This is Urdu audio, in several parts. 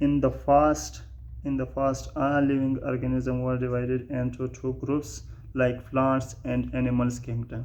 In the past, all living organisms were divided into 2 groups like plants and animals kingdom.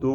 2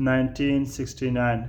1969,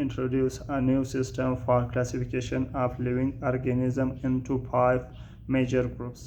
introduced a new system for classification of living organisms into 5 major groups।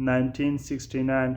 1969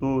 2,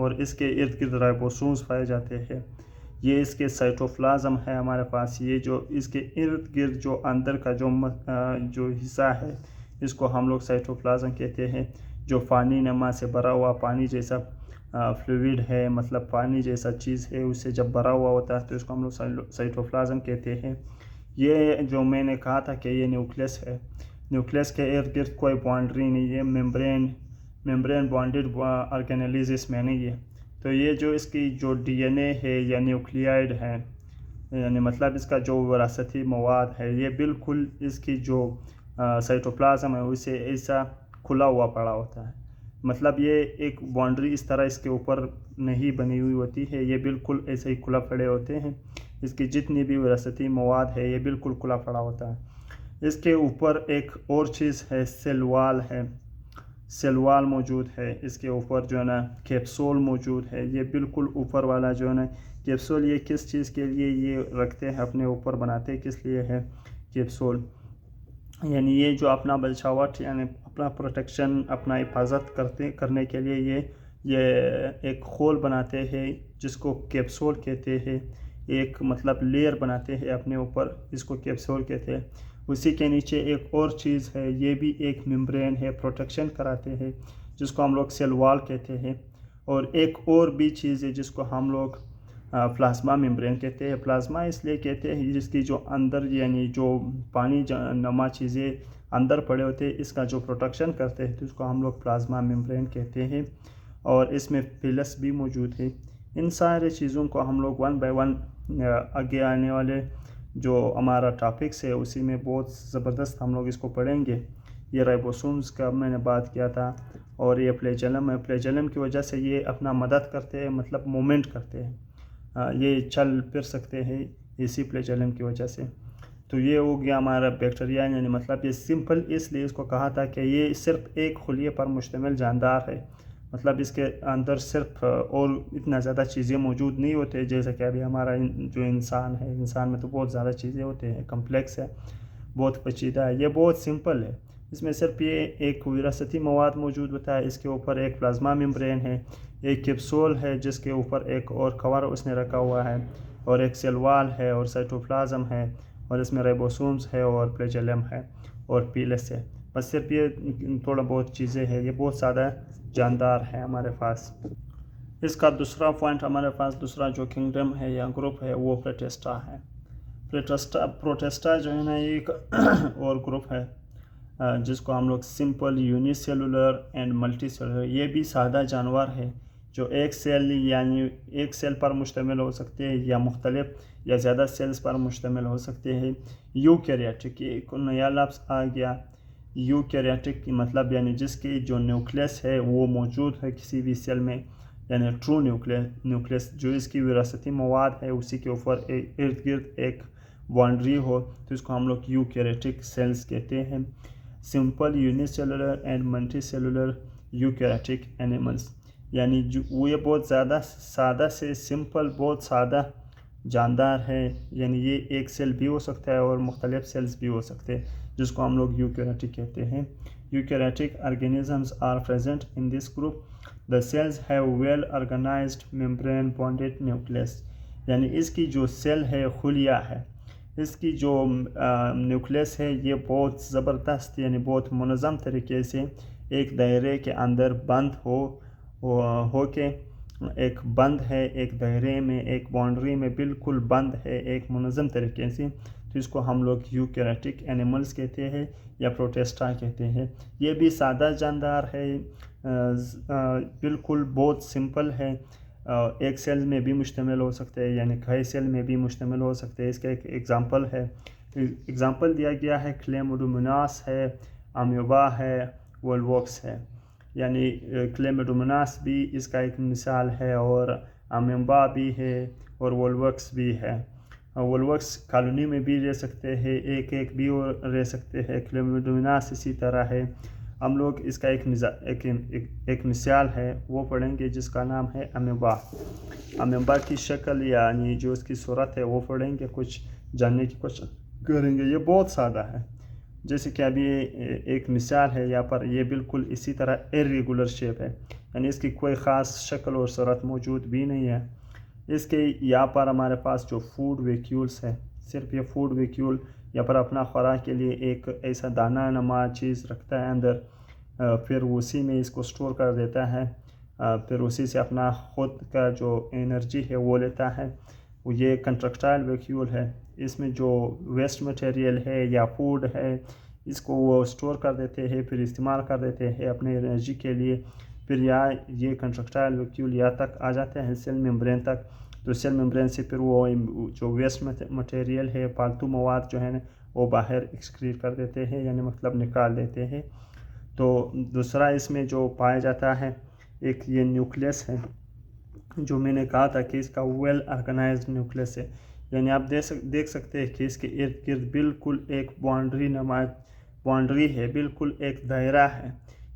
اور اس کے ارد گرد رائبوسومز پائے جاتے ہیں. یہ اس کے سائٹوپلازم ہے ہمارے پاس. یہ جو اس کے ارد گرد جو اندر کا جو حصہ ہے اس کو ہم لوگ سائٹوپلازم کہتے ہیں. جو پانی نما سے بھرا ہوا پانی جیسا فلوئڈ ہے، مطلب پانی جیسا چیز ہے، اس سے جب بھرا ہوا ہوتا ہے تو اس کو ہم لوگ سائٹوپلازم کہتے ہیں. یہ جو میں نے کہا تھا کہ یہ نیوکلیس ہے. نیوکلیس کے ارد گرد کوئی باؤنڈری نہیں ہے، ممبرین بانڈڈ آرگینیلز اس میں نہیں ہے. تو یہ جو اس کی جو ڈی این اے ہے یا نیوکلیائڈ ہے، یعنی مطلب اس کا جو وراثتی مواد ہے، یہ بالکل اس کی جو سائٹوپلازم ہے اسے ایسا کھلا ہوا پڑا ہوتا ہے. مطلب یہ ایک باؤنڈری اس طرح اس کے اوپر نہیں بنی ہوئی ہوتی ہے، یہ بالکل ایسے ہی کھلا پڑے ہوتے ہیں. اس کی جتنی بھی وراثتی مواد ہے یہ بالکل کھلا پڑا ہوتا ہے. اس کے اوپر ایک اور چیز ہے، سیل وال ہے. سیل وال موجود ہے. اس کے اوپر جو ہے نا کیپسول موجود ہے. یہ بالکل اوپر والا جو ہے نا کیپسول، یہ کس چیز کے لیے یہ رکھتے ہیں اپنے اوپر، بناتے کس لیے ہے کیپسول؟ یعنی یہ جو اپنا بچاوٹ، یعنی اپنا پروٹیکشن، اپنا حفاظت کرنے کے لیے یہ ایک خول بناتے ہیں جس کو کیپسول کہتے ہیں. ایک مطلب لیئر بناتے ہیں اپنے اوپر، اس کو کیپسول کہتے ہیں. اسی کے نیچے ایک اور چیز ہے، یہ بھی ایک ممبرین ہے، پروٹیکشن کراتے ہیں، جس کو ہم لوگ سیل وال کہتے ہیں. اور ایک اور بھی چیز ہے جس کو ہم لوگ پلازما ممبرین کہتے ہیں. پلازما اس لیے کہتے ہیں جس کی جو اندر یعنی جو پانی نما چیزیں اندر پڑے ہوتے ہیں اس کا جو پروٹیکشن کرتے ہیں تو اس کو ہم لوگ پلازما ممبرین کہتے ہیں. اور اس میں پیلس بھی موجود ہے. ان سارے چیزوں کو ہم لوگ ون بائی ون آگے آنے والے جو ہمارا ٹاپکس ہے اسی میں بہت زبردست ہم لوگ اس کو پڑھیں گے. یہ رائبوسومز کا میں نے بات کیا تھا، اور یہ فلیجلم ہے. فلیجلم کی وجہ سے یہ اپنا مدد کرتے ہیں، مطلب مومنٹ کرتے ہیں، یہ چل پھر سکتے ہیں اسی فلیجلم کی وجہ سے. تو یہ ہو گیا ہمارا بیکٹیریا، یعنی مطلب یہ سمپل اس لیے اس کو کہا تھا کہ یہ صرف ایک خلیے پر مشتمل جاندار ہے. مطلب اس کے اندر صرف اور اتنا زیادہ چیزیں موجود نہیں ہوتے جیسے کہ ابھی ہمارا جو انسان ہے، انسان میں تو بہت زیادہ چیزیں ہوتے ہیں، کمپلیکس ہے، بہت پیچیدہ ہے. یہ بہت سمپل ہے. اس میں صرف یہ ایک وراثتی مواد موجود ہوتا ہے. اس کے اوپر ایک پلازما ممبرین ہے، ایک کیپسول ہے جس کے اوپر ایک اور کور اس نے رکھا ہوا ہے، اور ایک سیل وال ہے، اور سائٹوپلازم ہے، اور اس میں رائبوسومز ہے، اور فلیجلم ہے، اور پیلس ہے. بس صرف یہ تھوڑا بہت چیزیں ہیں. یہ بہت زیادہ جاندار ہے ہمارے پاس. اس کا دوسرا پوائنٹ ہمارے پاس، دوسرا جو کنگڈم ہے یا گروپ ہے وہ پروٹسٹا ہے. پروٹسٹا جو ہے نا ایک اور گروپ ہے جس کو ہم لوگ simple unicellular and multi cellular, یہ بھی سادہ جانور ہے جو ایک سیل یعنی ایک سیل پر مشتمل ہو سکتے ہیں یا مختلف یا زیادہ سیلز پر مشتمل ہو سکتے ہیں. یوکیریاٹک، یہ ایک نیا لفظ آ گیا. یوکیریاٹک کی مطلب یعنی جس کی جو نیوکلیس ہے وہ موجود ہے کسی بھی سیل میں، یعنی ٹرو نیوکلیس جو اس کی وراثتی مواد ہے اسی کے اوپر ارد گرد ایک باؤنڈری ہو تو اس کو ہم لوگ یوکیریاٹک سیلز کہتے ہیں. Simple unicellular and multicellular eukaryotic animals, یعنی وہ یہ بہت زیادہ سادہ سے سمپل، بہت سادہ جاندار ہے. یعنی یہ ایک سیل بھی ہو سکتا ہے اور مختلف سیلز بھی ہو سکتے ہیں جس کو ہم لوگ یوکیریاٹک کہتے ہیں. Eukaryotic organisms are present in this group. The cells have well organized membrane bonded nucleus. یعنی اس کی جو سیل ہے خلیہ ہے، اس کی جو نیوکلیس ہے یہ بہت زبردست یعنی بہت منظم طریقے سے ایک دائرے کے اندر بند ہو کے ایک بند ہے، ایک دائرے میں، ایک باؤنڈری میں بالکل بند ہے ایک منظم طریقے سے. تو اس کو ہم لوگ یوکیریاٹک اینیملز کہتے ہیں یا پروٹسٹا کہتے ہیں. یہ بھی سادہ جاندار ہے، بالکل بہت سمپل ہے. ایک سیل میں بھی مشتمل ہو سکتے ہیں یعنی کئی سیل میں بھی مشتمل ہو سکتے ہیں. اس کا ایک ایگزامپل دیا گیا ہے، کلیمڈوموناس ہے، امیوبا ہے، وولوکس ہے. یعنی کلیمڈوموناس بھی اس کا ایک مثال ہے، اور امیوبا بھی ہے، اور وولوکس بھی ہے. وولوکس کالونی میں بھی رہ سکتے ہیں، ایک بھی رہ سکتے ہیں. کلیمڈوموناس اسی طرح ہے. ہم لوگ اس کا ایک مثال ہے وہ پڑھیں گے جس کا نام ہے امیوبا. امیوبا کی شکل یعنی جو اس کی صورت ہے وہ پڑھیں گے، کچھ جاننے کی کوشش کریں گے. یہ بہت سادہ ہے. جیسے کہ ابھی ایک مثال ہے یہاں پر، یہ بالکل اسی طرح ایریگولر شیپ ہے. یعنی اس کی کوئی خاص شکل اور صورت موجود بھی نہیں ہے۔ اس کے یہاں پر ہمارے پاس جو فوڈ ویکیولز ہے، صرف یہ فوڈ ویکیول یہاں پر اپنا خوراک کے لیے ایک ایسا دانہ نما چیز رکھتا ہے اندر، پھر اسی میں اس کو سٹور کر دیتا ہے، پھر اسی سے اپنا خود کا جو انرجی ہے وہ لیتا ہے۔ وہ یہ کنٹرکٹائل ویکیول ہے، اس میں جو ویسٹ مٹیریل ہے یا فوڈ ہے اس کو وہ سٹور کر دیتے ہیں، پھر استعمال کر دیتے ہیں اپنے انرجی کے لیے۔ پھر یہ کنٹرکٹائل ویکیول یہاں تک آ جاتے ہیں سیل ممبرین تک، تو سیل ممبرین سے پھر وہ جو ویسٹ مٹیریل ہے، پالتو مواد جو ہے نا وہ باہر ایکسکریٹ کر دیتے ہیں، یعنی مطلب نکال دیتے ہیں۔ تو دوسرا اس میں جو پایا جاتا ہے ایک یہ نیوکلیس ہے، جو میں نے کہا تھا کہ اس کا ویل آرگنائزڈ نیوکلیس ہے، یعنی آپ دیکھ سکتے ہیں کہ اس کے ارد گرد بالکل ایک باؤنڈری ہے، بالکل ایک دائرہ ہے۔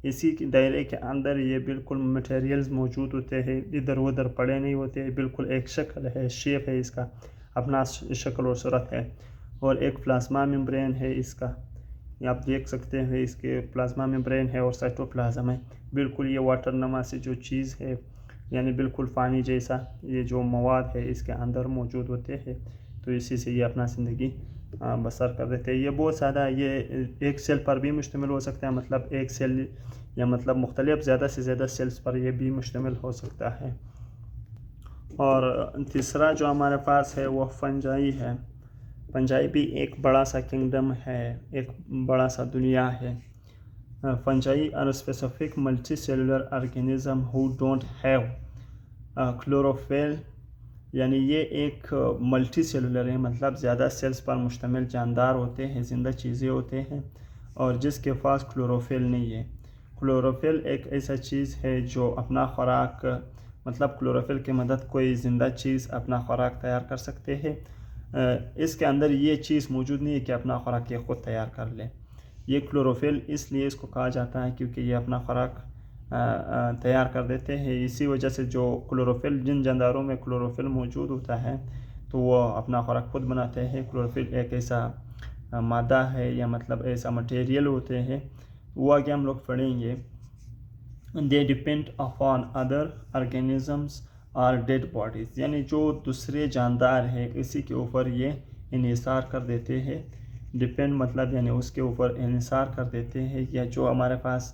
اسی کے دائرے کے اندر یہ بالکل مٹیریلز موجود ہوتے ہیں، ادھر ادھر پڑے نہیں ہوتے، بالکل ایک شکل ہے، شیپ ہے، اس کا اپنا شکل اور صورت ہے۔ اور ایک پلازما ممبرین ہے اس کا، آپ دیکھ سکتے ہیں اس کے پلازما ممبرین ہے اور سائٹوپلازم ہے۔ بالکل یہ واٹر نما سے جو چیز ہے، یعنی بالکل پانی جیسا یہ جو مواد ہے اس کے اندر موجود ہوتے ہیں، تو اسی سے یہ اپنا زندگی بسر کر دیتے ہیں۔ یہ بہت زیادہ یہ ایک سیل پر بھی مشتمل ہو سکتا ہے، مطلب ایک سیل یا مطلب مختلف زیادہ سے زیادہ سیلز پر یہ بھی مشتمل ہو سکتا ہے۔ اور تیسرا جو ہمارے پاس ہے وہ فنجائی ہے۔ فنجائی بھی ایک بڑا سا کنگڈم ہے، ایک بڑا سا دنیا ہے۔ Fungi are specific multicellular organism who don't have chlorophyll، یعنی یہ ایک ملٹی سیلولر ہے، مطلب زیادہ سیلز پر مشتمل جاندار ہوتے ہیں، زندہ چیزیں ہوتے ہیں، اور جس کے پاس کلوروفل نہیں ہے۔ کلوروفل ایک ایسا چیز ہے جو اپنا خوراک، مطلب کلوروفل کی مدد کوئی زندہ چیز اپنا خوراک تیار کر سکتے ہیں۔ اس کے اندر یہ چیز موجود نہیں ہے کہ اپنا خوراک یہ خود تیار کر لے۔ یہ کلوروفل اس لیے اس کو کہا جاتا ہے کیونکہ یہ اپنا خوراک تیار کر دیتے ہیں۔ اسی وجہ سے جو کلوروفل، جن جانداروں میں کلوروفل موجود ہوتا ہے تو وہ اپنا خوراک خود بناتے ہیں۔ کلوروفل ایک ایسا مادہ ہے یا مطلب ایسا مٹیریل ہوتے ہیں، وہ آگے ہم لوگ پڑھیں گے۔ They depend upon other organisms or dead bodies، یعنی جو دوسرے جاندار ہیں اسی کے اوپر یہ انحصار کر دیتے ہیں۔ ڈپینڈ مطلب یعنی اس کے اوپر انحصار کر دیتے ہیں، یا جو ہمارے پاس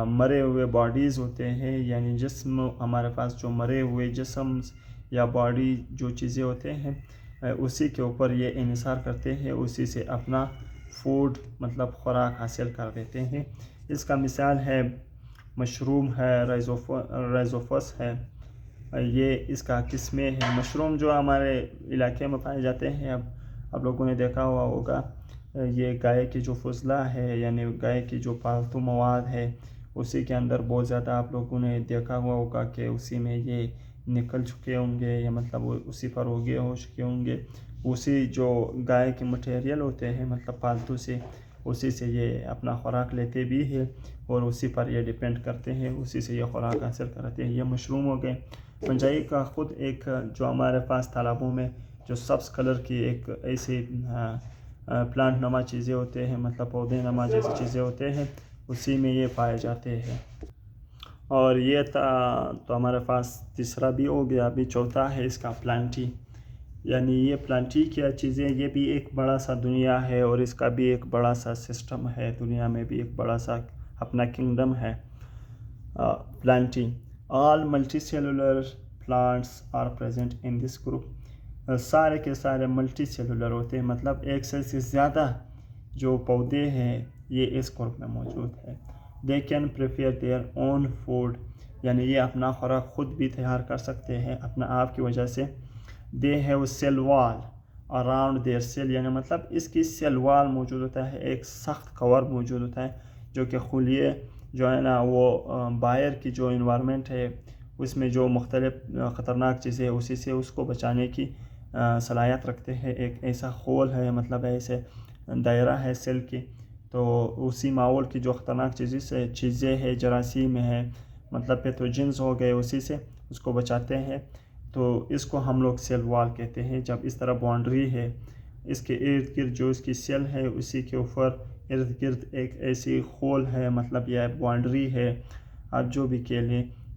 مرے ہوئے باڈیز ہوتے ہیں، یعنی جسم، ہمارے پاس جو مرے ہوئے جسم یا باڈی جو چیزیں ہوتے ہیں اسی کے اوپر یہ انحصار کرتے ہیں، اسی سے اپنا فوڈ مطلب خوراک حاصل کر دیتے ہیں۔ اس کا مثال ہے مشروم ہے، رائزوفس ہے، یہ اس کا قسمیں ہیں۔ مشروم جو ہمارے علاقے میں پائے جاتے ہیں، اب آپ لوگوں نے دیکھا ہوا ہوگا، یہ گائے کی جو فضلہ ہے، یعنی گائے کی جو پالتو مواد ہے اسی کے اندر بہت زیادہ آپ لوگوں نے دیکھا ہوا ہوگا کہ اسی میں یہ نکل چکے ہوں گے، یا مطلب اسی پر ہوگے ہو چکے ہوں گے۔ اسی جو گائے کے مٹیریل ہوتے ہیں مطلب پالتو سے، اسی سے یہ اپنا خوراک لیتے بھی ہیں اور اسی پر یہ ڈیپینڈ کرتے ہیں، اسی سے یہ خوراک حاصل کرتے ہیں۔ یہ مشروم ہو گئے۔ فنجائی کا خود ایک جو ہمارے پاس تالابوں میں جو سبز کلر کی ایک ایسی پلانٹ نما چیزیں ہوتے ہیں، مطلب پودے نما جیسی چیزیں ہوتے ہیں، اسی میں یہ پائے جاتے ہیں۔ اور یہ تو ہمارے پاس تیسرا بھی ہو گیا، ابھی چوتھا ہے اس کا پلانٹی، یعنی یہ پلانٹی کیا چیزیں، یہ بھی ایک بڑا سا دنیا ہے اور اس کا بھی ایک بڑا سا سسٹم ہے، دنیا میں بھی ایک بڑا سا اپنا کنگڈم ہے۔ Plantae all multicellular plants are present in this group, سارے کے سارے ملٹی سیلولر ہوتے ہیں، مطلب ایک سے زیادہ جو پودے ہیں یہ اس گروپ میں موجود ہے۔ They can prepare their own food, یعنی یہ اپنا خوراک خود بھی تیار کر سکتے ہیں اپنا آپ کی وجہ سے۔ دے ہیو سیل وال اراؤنڈ دیئر سیل، یعنی مطلب اس کی سیل وال موجود ہوتا ہے، ایک سخت کور موجود ہوتا ہے جو کہ خلیے جو ہے نا وہ باہر کی جو انوائرمنٹ ہے اس میں جو مختلف خطرناک چیزیں اسی سے اس کو بچانے کی صلاحیت رکھتے ہیں۔ ایک ایسا خول ہے، مطلب ایسے دائرہ ہے سیل کی، تو اسی ماحول کی جو خطرناک چیزیں ہیں، جراثیم ہے، مطلب پیتھوجنز ہو گئے، اسی سے اس کو بچاتے ہیں۔ تو اس کو ہم لوگ سیل وال کہتے ہیں۔ جب اس طرح باؤنڈری ہے، اس کے ارد گرد جو اس کی سیل ہے اسی کے اوپر ارد گرد ایک ایسی خول ہے، مطلب یہ باؤنڈری ہے، آپ جو بھی کہہ لیں،